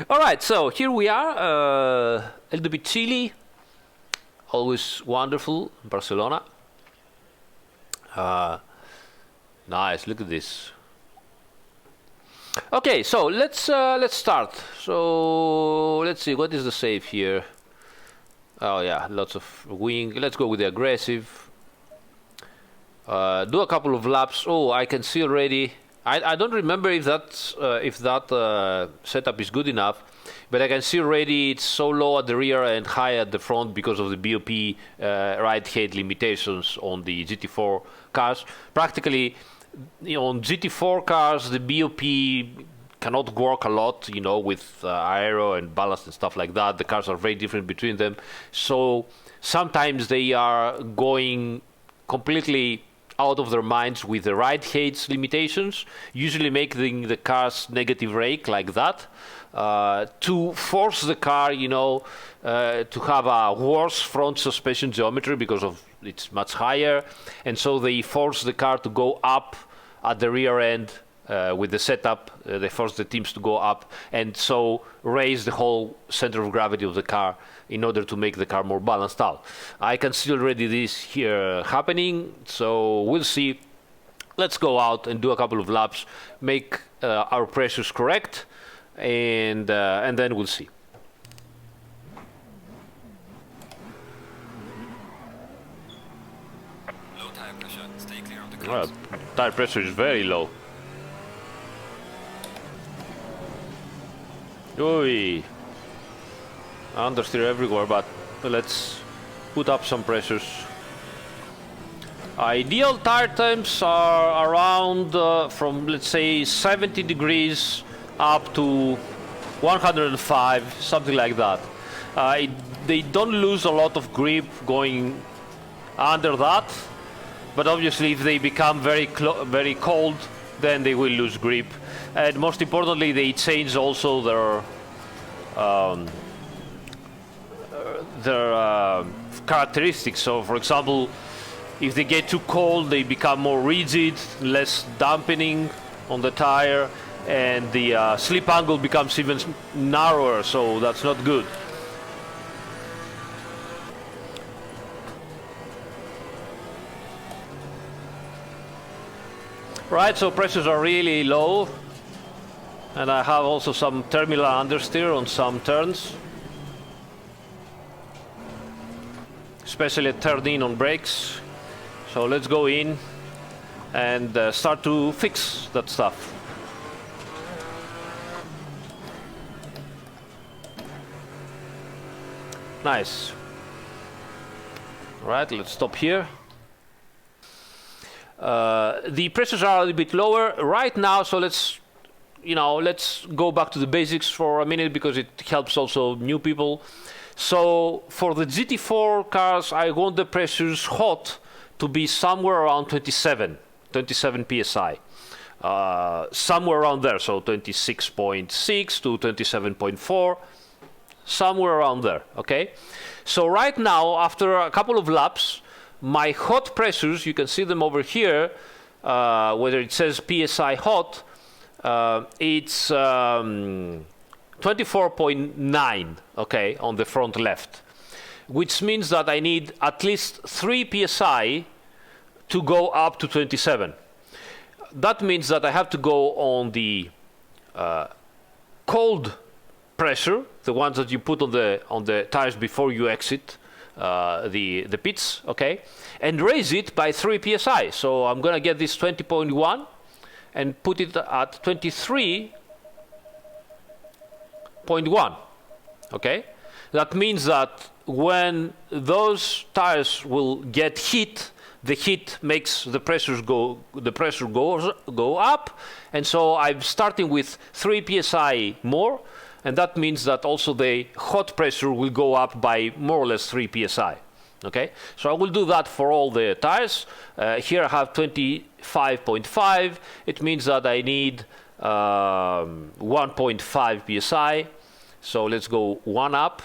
All right, so here we are, a little bit chilly, always wonderful, Barcelona. Nice, look at this. Okay, so let's start. So let's see, what is the save here? Oh yeah, lots of wing. Let's go with the aggressive. Do a couple of laps. Oh, I can see already. I don't remember if that setup is good enough, but I can see already it's so low at the rear and high at the front because of the BOP ride height limitations on the GT4 cars. Practically, on GT4 cars, the BOP cannot work a lot, with aero and ballast and stuff like that. The cars are very different between them, so sometimes they are going completely out of their minds with the ride height limitations, usually making the cars negative rake like that, to force the car, to have a worse front suspension geometry because of it's much higher, and so they force the car to go up at the rear end with the setup. They force the teams to go up, and so raise the whole center of gravity of the car in order to make the car more balanced out. I can see already this here happening, so we'll see. Let's go out and do a couple of laps, make our pressures correct, and then we'll see. Low tire pressure. Stay clear of the cars. Tire pressure is very low. Oi. Understeer everywhere, but let's put up some pressures. Ideal tire temps are around from, let's say, 70 degrees up to 105, something like that. They don't lose a lot of grip going under that, but obviously if they become very cold, then they will lose grip. And most importantly, they change also their characteristics. So, for example, if they get too cold, they become more rigid, less dampening on the tire, and the slip angle becomes even narrower, so that's not good. Right, so pressures are really low, and I have also some terminal understeer on some turns, especially at turn in on brakes. So let's go in and start to fix that stuff. Nice. All right, let's stop here. The pressures are a little bit lower right now, so let's go back to the basics for a minute because it helps also new people. So for the GT4 cars, I want the pressures hot to be somewhere around 27 psi, somewhere around there. So 26.6 to 27.4, somewhere around there. Okay. So right now, after a couple of laps, my hot pressures, you can see them over here, whether it says PSI hot, it's 24.9, okay, on the front left, which means that I need at least 3 psi to go up to 27. That means that I have to go on the cold pressure, the ones that you put on the tires before you exit the pits, okay, and raise it by 3 psi. So I'm gonna get this 20.1 and put it at 23.1. Okay, that means that when those tires will get heat, the heat makes the pressure go up, and so I'm starting with 3 psi more, and that means that also the hot pressure will go up by more or less 3 psi. Okay, so I will do that for all the tires. Here I have 25.5. It means that I need 1.5 psi. So let's go 1 up,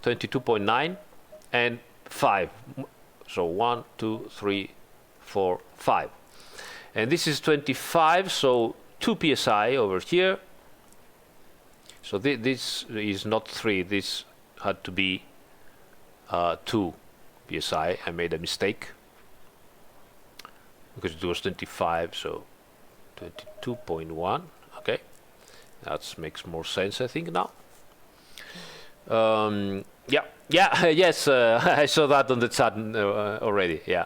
22.9, and 5. So 1, 2, 3, 4, 5. And this is 25, so 2 psi over here. So this is not 3. This had to be 2 psi. I made a mistake because it was 25, so 22.1. Okay, that makes more sense, I think, now. Yeah, yes, I saw that on the chat already. Yeah.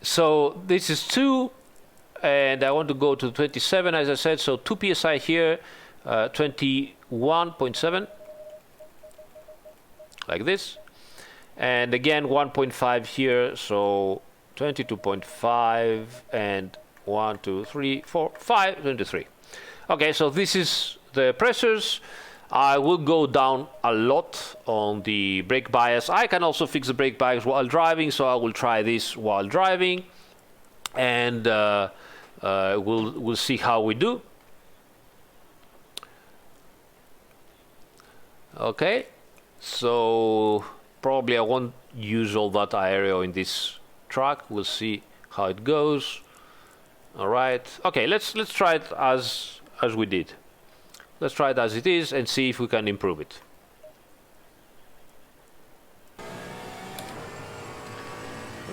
So this is 2, and I want to go to 27, as I said. So 2 psi here, 21.7, like this, and again 1.5 here. So 22.5 and 1, 2, 3, 4, 5, 23. Okay, so this is the pressures. I will go down a lot on the brake bias. I can also fix the brake bias while driving, so I will try this while driving, and we'll see how we do. Okay, so probably I won't use all that aero in this track. We'll see how it goes. All right. Okay, let's try it as we did. Let's try it as it is and see if we can improve it.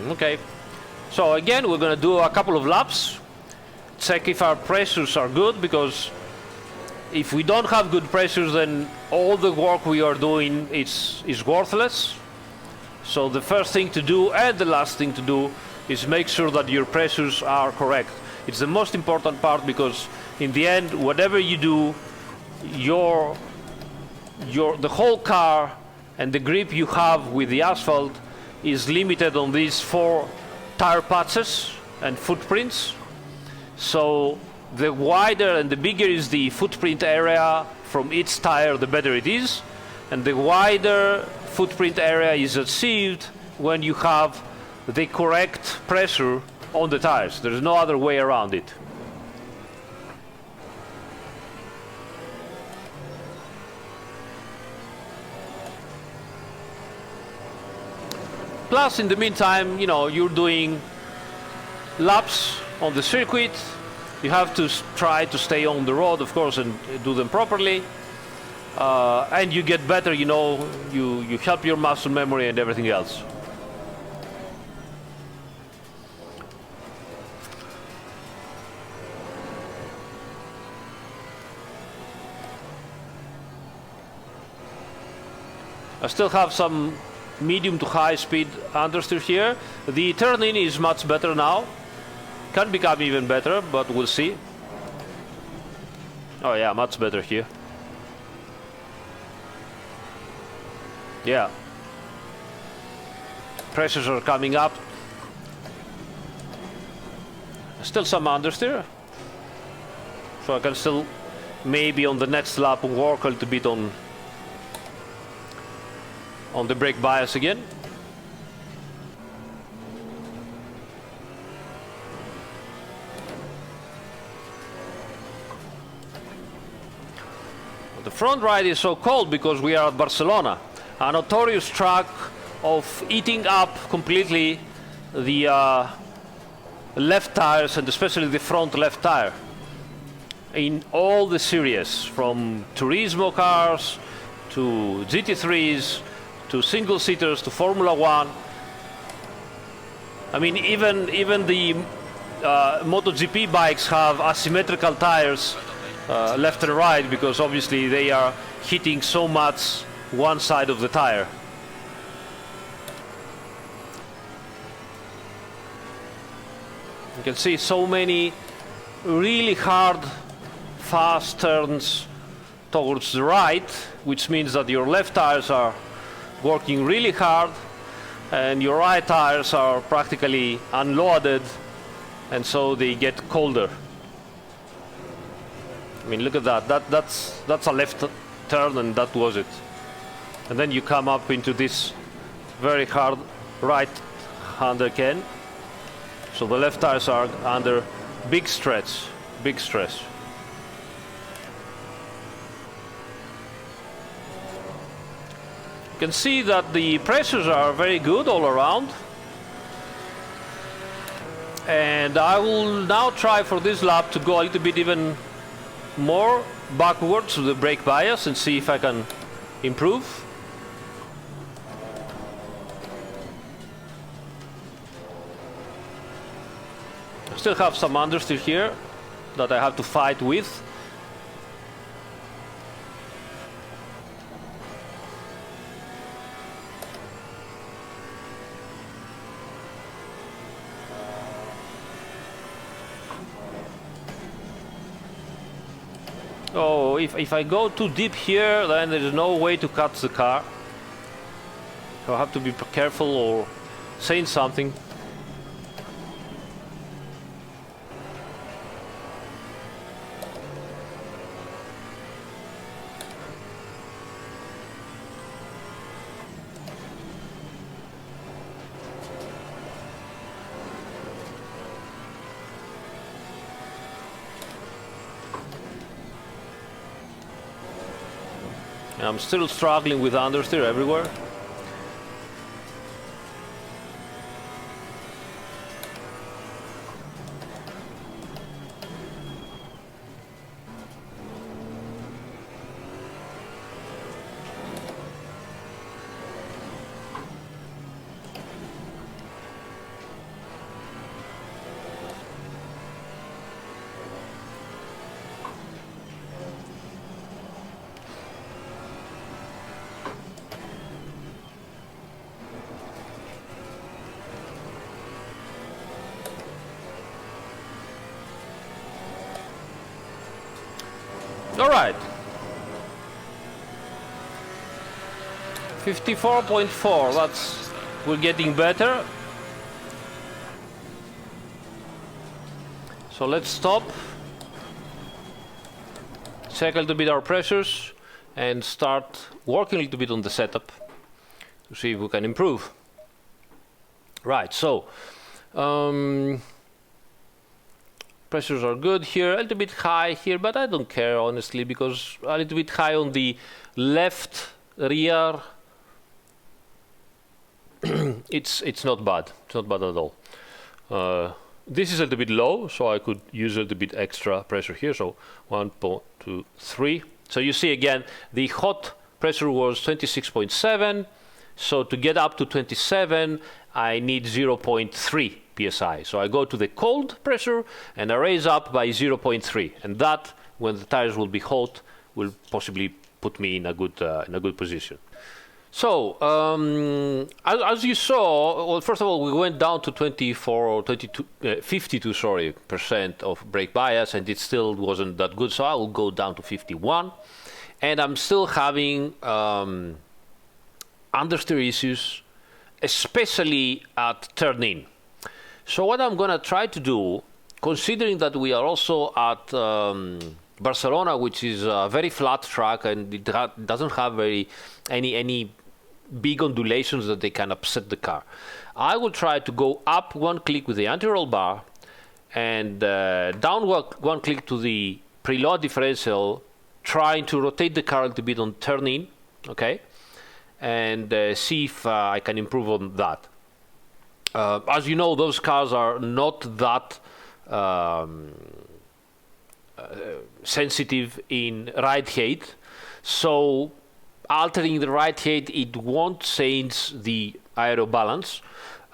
Okay, so again we're going to do a couple of laps, check if our pressures are good, because if we don't have good pressures, then all the work we are doing is worthless. So the first thing to do and the last thing to do is make sure that your pressures are correct. It's the most important part, because in the end, whatever you do, the whole car and the grip you have with the asphalt is limited on these 4 tire patches and footprints. So the wider and the bigger is the footprint area from each tire, the better it is, and the wider footprint area is achieved when you have the correct pressure on the tires. There's no other way around it. Plus, in the meantime, you know, you're doing laps on the circuit. You have to try to stay on the road, of course, and do them properly. And you get better, you know, you help your muscle memory and everything else. I still have some medium to high speed understeer here. The turn-in is much better now. Can become even better, but we'll see. Oh yeah, much better here. Yeah. Pressures are coming up. Still some understeer. So I can still, maybe on the next lap, work a little bit on the brake bias again. The front right is so cold because we are at Barcelona, a notorious track of eating up completely the left tires, and especially the front left tire. In all the series, from Turismo cars to GT3s, to single-seaters, to Formula 1. I mean, even the MotoGP bikes have asymmetrical tires left and right, because obviously they are hitting so much one side of the tire. You can see so many really hard, fast turns towards the right, which means that your left tires are working really hard and your right tires are practically unloaded, and so they get colder. I mean, look at that. That's a left turn, and that was it. And then you come up into this very hard right-hander can. So the left tires are under big stress, big stress. You can see that the pressures are very good all around. And I will now try for this lap to go a little bit even more backwards to the brake bias and see if I can improve. I still have some understeer here that I have to fight with. Oh, if I go too deep here, then there is no way to cut the car. So I have to be careful or saying something. I'm still struggling with understeer everywhere. All right. 54.4, we're getting better. So let's stop. Check a little bit our pressures and start working a little bit on the setup to see if we can improve. Right, so pressures are good here, a little bit high here, but I don't care honestly, because a little bit high on the left rear, it's not bad. It's not bad at all. This is a little bit low, so I could use a little bit extra pressure here. So 1.23. So you see again, the hot pressure was 26.7. So to get up to 27, I need 0.3 psi. So I go to the cold pressure and I raise up by 0.3, and that, when the tires will be hot, will possibly put me in a good position. So as you saw, well, first of all, we went down to 24 or 52% of brake bias, and it still wasn't that good. So I will go down to 51, and I'm still having understeer issues, especially at turn in. So what I'm going to try to do, considering that we are also at Barcelona, which is a very flat track and it doesn't have any big undulations that they can upset the car, I will try to go up one click with the anti-roll bar and down one click to the preload differential, trying to rotate the car a little bit on turn in, okay, and see if I can improve on that. As you know, those cars are not that sensitive in ride height, so altering the ride height, it won't change the aero balance.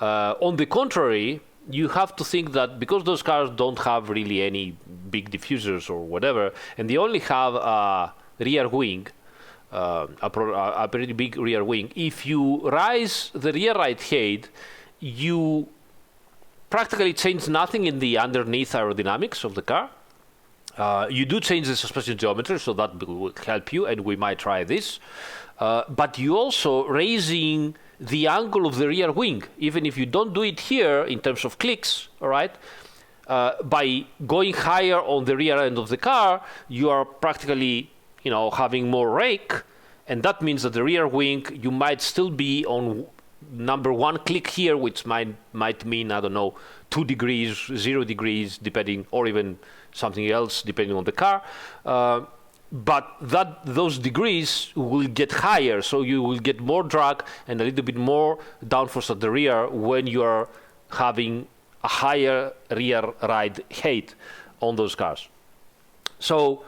On the contrary, you have to think that because those cars don't have really any big diffusers or whatever, and they only have a rear wing, a pretty big rear wing, if you raise the rear ride height, you practically change nothing in the underneath aerodynamics of the car. You do change the suspension geometry, so that will help you, and we might try this. But you also raising the angle of the rear wing, even if you don't do it here in terms of clicks, all right? By going higher on the rear end of the car, you are practically, having more rake, and that means that the rear wing, you might still be on number one click here, which might mean, I don't know, 2 degrees, 0 degrees, depending, or even something else, depending on the car. But those degrees will get higher, so you will get more drag and a little bit more downforce at the rear when you are having a higher rear ride height on those cars. So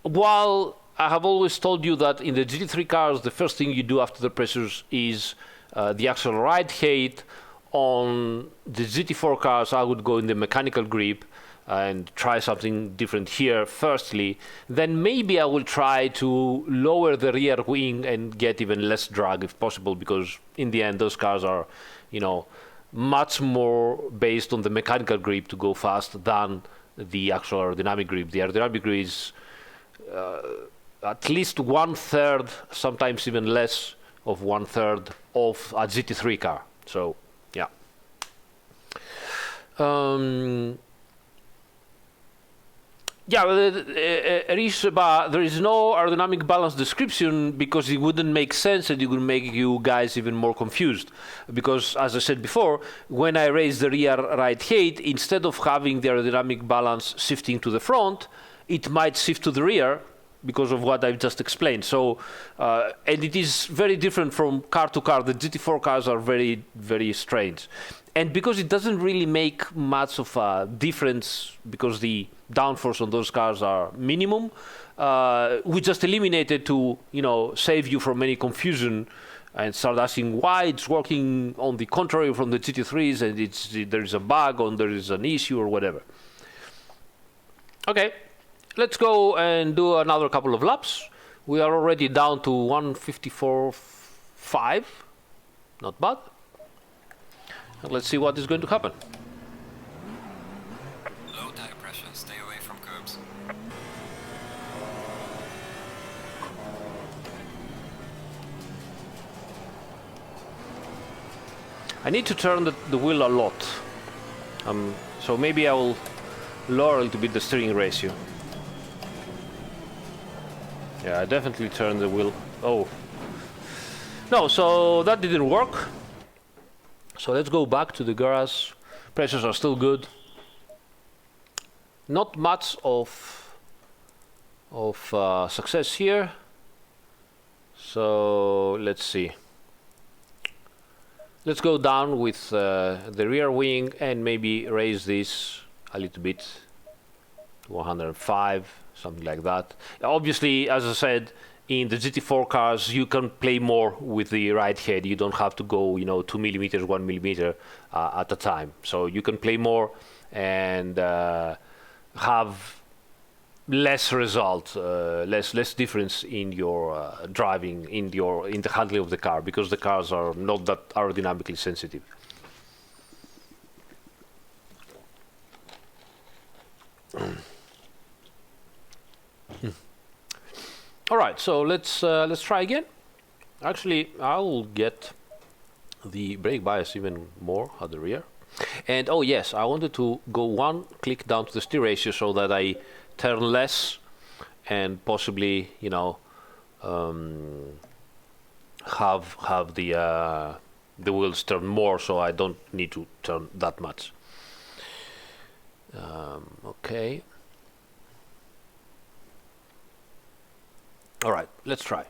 while I have always told you that in the GT3 cars, the first thing you do after the pressures is the actual ride height. On the GT4 cars, I would go in the mechanical grip and try something different here firstly. Then maybe I will try to lower the rear wing and get even less drag if possible, because in the end those cars are, you know, much more based on the mechanical grip to go fast than the actual aerodynamic grip. The aerodynamic grip is at least 1/3, sometimes even less of 1/3 of a GT3 car. So yeah. Yeah, there is no aerodynamic balance description because it wouldn't make sense and it would make you guys even more confused. Because, as I said before, when I raise the rear ride height, instead of having the aerodynamic balance shifting to the front, it might shift to the rear because of what I've just explained. So, and it is very different from car to car. The GT4 cars are very, very strange. And because it doesn't really make much of a difference, because the downforce on those cars are minimum, we just eliminate it to, you know, save you from any confusion and start asking why it's working on the contrary from the GT3s and there is a bug or there is an issue or whatever. Okay, let's go and do another couple of laps. We are already down to 154.5, not bad. And let's see what is going to happen. Low tire pressure, stay away from curbs. I need to turn the wheel a lot. So maybe I will lower a little bit the steering ratio. Yeah, I definitely turned the wheel. Oh. No, so that didn't work. So let's go back to the garage. Pressures are still good. Not much of success here. So let's see. Let's go down with the rear wing and maybe raise this a little bit to 105, something like that. Obviously, as I said, in the GT4 cars, you can play more with the ride head. You don't have to go, 2 millimeters, 1 millimeter at a time. So you can play more and have less result, less difference in your driving, in the handling of the car, because the cars are not that aerodynamically sensitive. All right, so let's try again. Actually, I'll get the brake bias even more at the rear. And oh yes, I wanted to go one click down to the steer ratio so that I turn less and possibly, have the wheels turn more, so I don't need to turn that much. Okay. All right, let's try.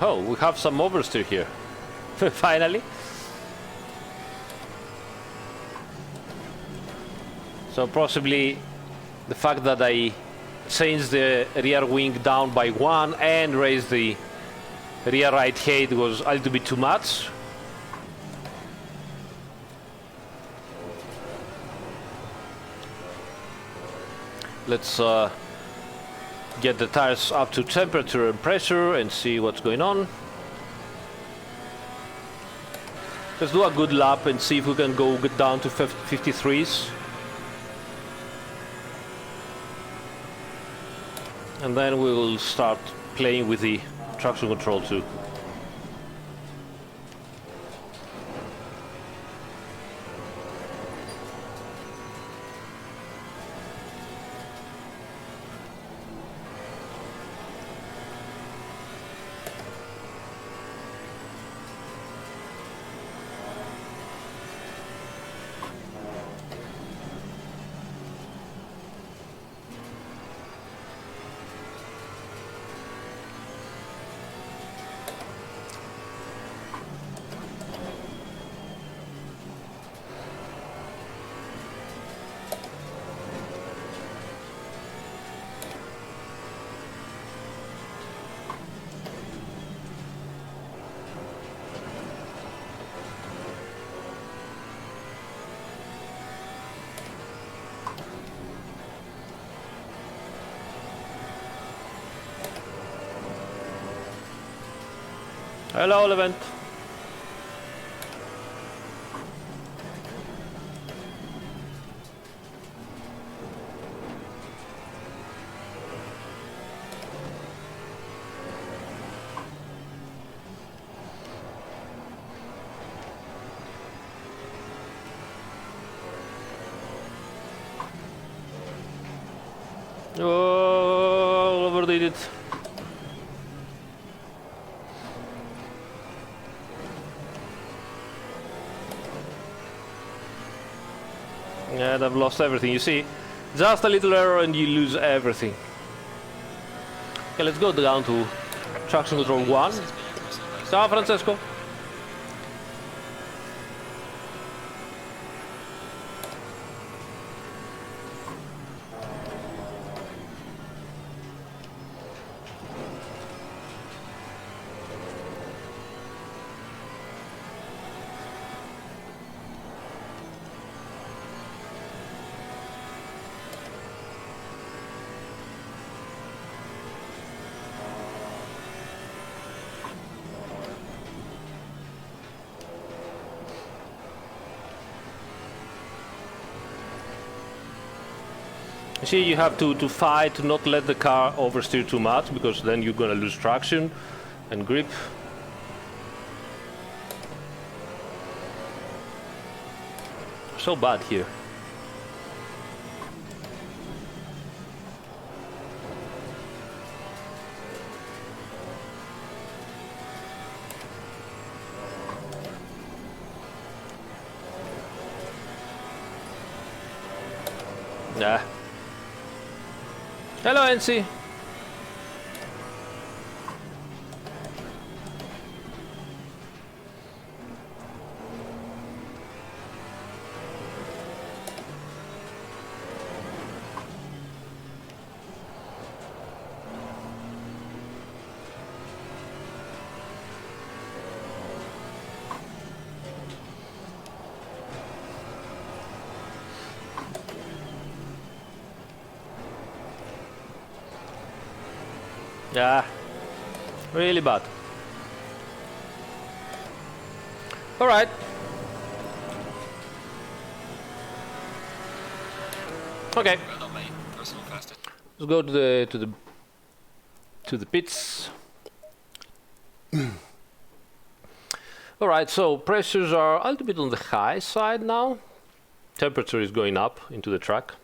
Oh, we have some oversteer here. Finally. So possibly the fact that I changed the rear wing down by 1 and raised the rear right height was a little bit too much. Let's get the tires up to temperature and pressure and see what's going on. Let's do a good lap and see if we can get down to 53s. And then we will start playing with the traction control too. Hello, Levent. Oh, overdid it. Yeah, I've lost everything. You see, just a little error and you lose everything. Okay, let's go down to traction control 1. Ciao, Francesco. You see, you have to fight to not let the car oversteer too much, because then you're gonna lose traction and grip. So bad here. Nah. Hello, NC. Yeah, really bad. All right. Okay. Well, not my personal fastest. Let's go to the pits. All right. So pressures are a little bit on the high side now. Temperature is going up into the track.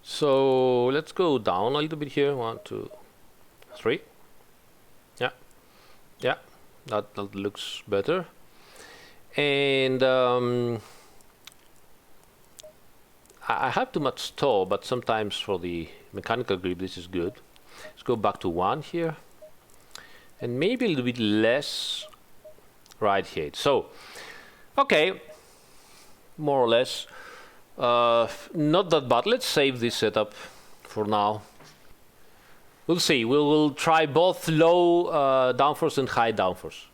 So let's go down a little bit here. 1, 2, 3. Yeah, yeah, that looks better. And I have too much toe, but sometimes for the mechanical grip this is good. Let's go back to 1 here, and maybe a little bit less ride height. So, okay, more or less. Not that bad. Let's save this setup for now. We'll see. We'll try both low downforce and high downforce.